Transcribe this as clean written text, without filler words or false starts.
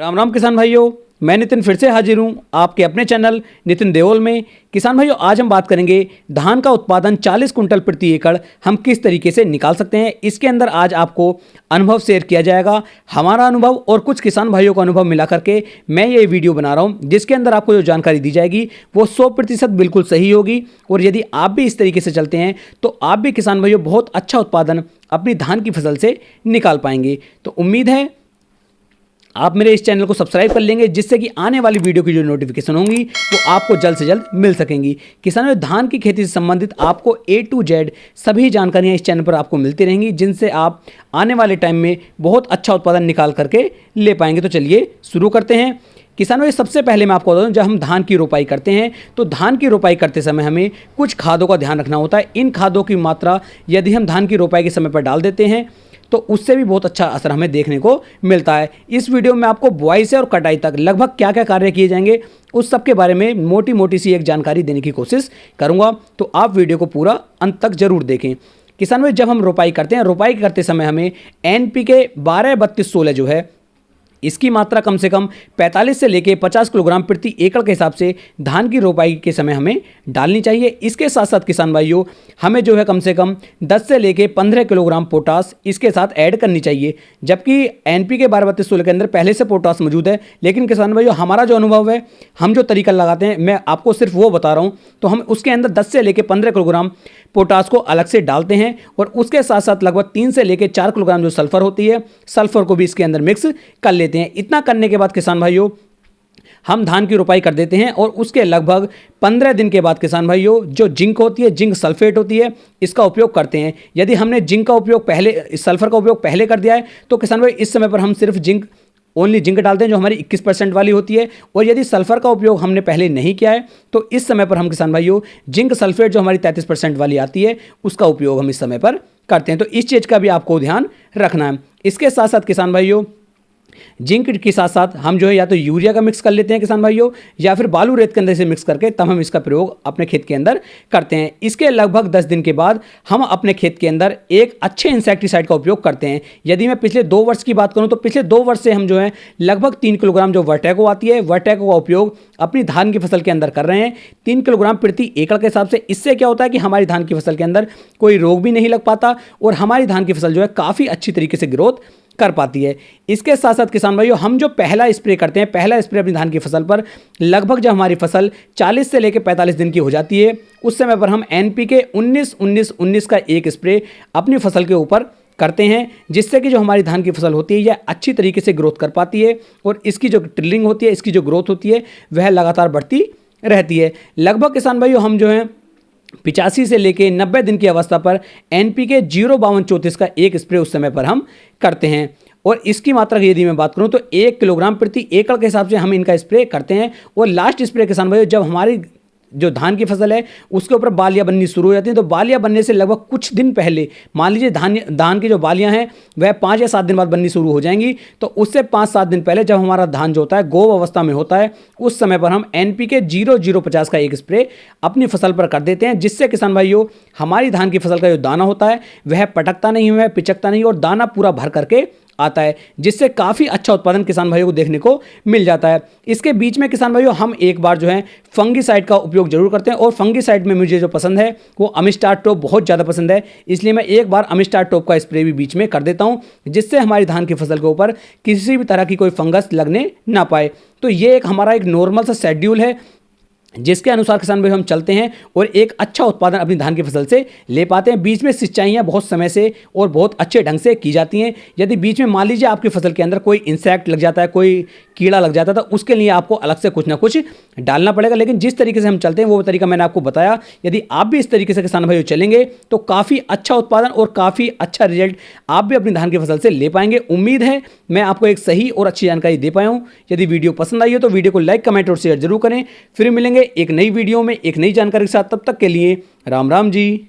राम राम किसान भाइयों, मैं नितिन फिर से हाजिर हूँ आपके अपने चैनल नितिन देओल में। किसान भाइयों, आज हम बात करेंगे धान का उत्पादन 40 कुंटल प्रति एकड़ हम किस तरीके से निकाल सकते हैं। इसके अंदर आज आपको अनुभव शेयर किया जाएगा, हमारा अनुभव और कुछ किसान भाइयों का अनुभव मिला करके मैं ये वीडियो बना रहा हूँ, जिसके अंदर आपको जो जानकारी दी जाएगी वो 100% बिल्कुल सही होगी। और यदि आप भी इस तरीके से चलते हैं तो आप भी किसान भाइयों बहुत अच्छा उत्पादन अपनी धान की फसल से निकाल पाएंगे। तो उम्मीद है आप मेरे इस चैनल को सब्सक्राइब कर लेंगे, जिससे कि आने वाली वीडियो की जो नोटिफिकेशन होंगी वो आपको जल्द से जल्द मिल सकेंगी। किसानों, धान की खेती से संबंधित आपको A to Z सभी जानकारियां इस चैनल पर आपको मिलती रहेंगी, जिनसे आप आने वाले टाइम में बहुत अच्छा उत्पादन निकाल करके ले पाएंगे। तो चलिए शुरू करते हैं। किसानों, सबसे पहले मैं आपको बता दूं, जब हम धान की रोपाई करते हैं तो धान की रोपाई करते समय हमें कुछ खादों का ध्यान रखना होता है। इन खादों की मात्रा यदि हम धान की रोपाई के समय पर डाल देते हैं तो उससे भी बहुत अच्छा असर हमें देखने को मिलता है। इस वीडियो में आपको बुआई से और कटाई तक लगभग क्या क्या कार्य किए जाएंगे उस सब के बारे में मोटी मोटी सी एक जानकारी देने की कोशिश करूंगा, तो आप वीडियो को पूरा अंत तक जरूर देखें। किसान भाई, जब हम रोपाई करते हैं, रोपाई करते समय हमें NPK 12-32-16 जो है इसकी मात्रा कम से कम 45 से लेकर 50 किलोग्राम प्रति एकड़ के हिसाब से धान की रोपाई के समय हमें डालनी चाहिए। इसके साथ साथ किसान भाइयों, हमें जो है कम से कम 10 से लेकर 15 किलोग्राम पोटास इसके साथ ऐड करनी चाहिए। जबकि NPK 12-32-16 के अंदर पहले से पोटास मौजूद है, लेकिन किसान भाइयों हमारा जो अनुभव है, हम जो तरीका लगाते हैं, मैं आपको सिर्फ वो बता रहा हूँ। तो हम उसके अंदर 10 से लेकर 15 किलोग्राम पोटास को अलग से डालते हैं और उसके साथ साथ लगभग 3 से लेकर 4 किलोग्राम जो सल्फर होती है, सल्फर को भी इसके अंदर मिक्स कर लेते हैं। इतना करने के बाद किसान भाइयों हम धान की रोपाई कर देते हैं और उसके लगभग 15 दिन के बाद किसान भाइयों जो जिंक होती है, जिंक सल्फेट होती है, इसका उपयोग करते हैं। यदि हमने जिंक का उपयोग पहले, सल्फर का उपयोग पहले कर दिया है तो किसान भाई इस समय पर हम सिर्फ ओनली जिंक डालते हैं जो हमारी 21% वाली होती है। और यदि सल्फर का उपयोग हमने पहले नहीं किया है तो इस समय पर हम किसान भाइयों जिंक सल्फेट जो हमारी 33% वाली आती है उसका उपयोग हम इस समय पर करते हैं। तो इस चीज़ का भी आपको ध्यान रखना है। इसके साथ साथ किसान भाइयों जिंक के साथ साथ हम जो है या तो यूरिया का मिक्स कर लेते हैं किसान भाइयों, या फिर बालू रेत के अंदर से मिक्स करके तब हम इसका प्रयोग अपने खेत के अंदर करते हैं। इसके लगभग 10 दिन के बाद हम अपने खेत के अंदर एक अच्छे इंसेक्टिसाइड का उपयोग करते हैं। यदि मैं पिछले 2 वर्ष की बात करूं तो पिछले 2 वर्ष से हम जो है लगभग 3 किलोग्राम जो वर्टैको आती है, वर्टैको का उपयोग अपनी धान की फसल के अंदर कर रहे हैं 3 किलोग्राम प्रति एकड़ के हिसाब से। इससे क्या होता है कि हमारी धान की फसल के अंदर कोई रोग भी नहीं लग पाता और हमारी धान की फसल जो है काफ़ी अच्छी तरीके से ग्रोथ कर पाती है। इसके साथ साथ किसान भाइयों हम जो पहला स्प्रे करते हैं, पहला स्प्रे अपनी धान की फसल पर लगभग जब हमारी फसल 40 से लेकर 45 दिन की हो जाती है उस समय पर हम NPK 19-19-19 का एक स्प्रे अपनी फसल के ऊपर करते हैं, जिससे कि जो हमारी धान की फसल होती है यह अच्छी तरीके से ग्रोथ कर पाती है और इसकी जो ट्रिलिंग होती है, इसकी जो ग्रोथ होती है वह लगातार बढ़ती रहती है। लगभग किसान भाइयों हम जो है 85 से लेके 90 दिन की अवस्था पर NPK 052-34 का एक स्प्रे उस समय पर हम करते हैं। और इसकी मात्रा की यदि मैं बात करूं तो 1 किलोग्राम प्रति एकड़ के हिसाब से हम इनका स्प्रे करते हैं। और लास्ट स्प्रे किसान भाइयों जब हमारी जो धान की फसल है उसके ऊपर बालियां बननी शुरू हो जाती हैं, तो बालियां बनने से लगभग कुछ दिन पहले, मान लीजिए धान की जो बालियां हैं वह 5 या 7 दिन बाद बननी शुरू हो जाएंगी, तो उससे 5-7 दिन पहले जब हमारा धान जो होता है गोव अवस्था में होता है उस समय पर हम NPK 0-050 का एक स्प्रे अपनी फसल पर कर देते हैं, जिससे किसान भाइयों हमारी धान की फसल का जो दाना होता है वह पटकता नहीं, वह पिचकता नहीं और दाना पूरा भर करके आता है, जिससे काफ़ी अच्छा उत्पादन किसान भाइयों को देखने को मिल जाता है। इसके बीच में किसान भाइयों हम एक बार जो है फंगीसाइड का उपयोग जरूर करते हैं और फंगीसाइड में मुझे जो पसंद है वो अमिस्टार टॉप बहुत ज़्यादा पसंद है, इसलिए मैं एक बार अमिस्टार टॉप का स्प्रे भी बीच में कर देता हूं, जिससे हमारी धान की फसल के ऊपर किसी भी तरह की कोई फंगस लगने ना पाए। तो ये एक हमारा एक नॉर्मल सा शेड्यूल है जिसके अनुसार किसान भाई हम चलते हैं और एक अच्छा उत्पादन अपनी धान की फसल से ले पाते हैं। बीच में सिंचाइयाँ बहुत समय से और बहुत अच्छे ढंग से की जाती हैं। यदि बीच में मान लीजिए आपकी फसल के अंदर कोई इंसेक्ट लग जाता है, कोई कीड़ा लग जाता है, तो उसके लिए आपको अलग से कुछ ना कुछ डालना पड़ेगा। लेकिन जिस तरीके से हम चलते हैं वो तरीका मैंने आपको बताया, यदि आप भी इस तरीके से किसान भाई चलेंगे तो काफ़ी अच्छा उत्पादन और काफ़ी अच्छा रिजल्ट आप भी अपनी धान की फसल से ले पाएंगे। उम्मीद है मैं आपको एक सही और अच्छी जानकारी दे पाया हूँ। यदि वीडियो पसंद आई हो तो वीडियो को लाइक, कमेंट और शेयर जरूर करें। फिर मिलेंगे एक नई वीडियो में एक नई जानकारी के साथ, तब तक के लिए राम राम जी।